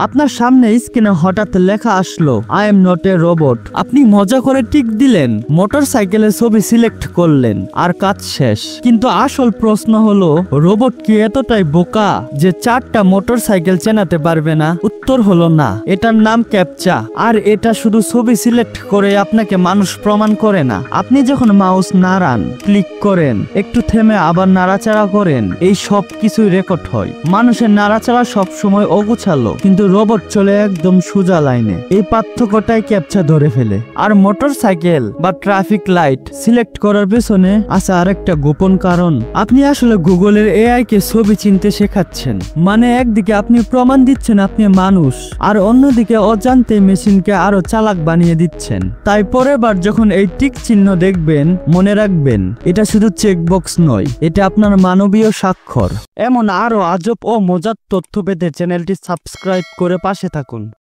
আপনার সামনে স্ক্রিনে হঠাৎ লেখা আসলো I am not a robot. আপনি মজা করে টিক দিলেন, মোটরসাইকেলের ছবি সিলেক্ট করলেন, আর কাজ শেষ। কিন্তু আসল প্রশ্ন হলো, রোবট কি এতটাই বোকা যে 4টা মোটরসাইকেল চেনাতে পারবে না? উত্তর হলো না। এটার নাম ক্যাপচা। আর এটা শুধু ছবি সিলেক্ট করে আপনাকে মানুষ প্রমাণ করে না। আপনি যখন মাউস নাড়ান, ক্লিক করেন, একটু থেমে আবার নাড়াচাড়া করেন, এই সব কিছুই রেকর্ড হয়। মানুষের নাড়াচাড়া সব সময় অগোছালো, কিন্তু রোবট চলে একদম সোজা লাইনে। এই পার্থক্যটাই ক্যাপচা ধরে ফেলে। আর মোটরসাইকেল বা ট্রাফিক লাইট সিলেক্ট করার পেছনে আছে আরেকটা গোপন কারণ। আপনি আসলে গুগলের এআই কে ছবি চিনতে শেখাচ্ছেন। মানে একদিকে আপনি প্রমাণ দিচ্ছেন আপনি মানুষ, আর অন্যদিকে অজান্তে মেশিনকে আরো চালাক বানিয়ে দিচ্ছেন। তাই পরের বার যখন এই টিক চিহ্ন দেখবেন, মনে রাখবেন এটা শুধু চেকবক্স নয়, এটা আপনার মানবীয় স্বাক্ষর। এমন আরো আজব ও মজার তথ্য পেতে চ্যানেলটি সাবস্ক্রাইব করে পাশে থাকুন।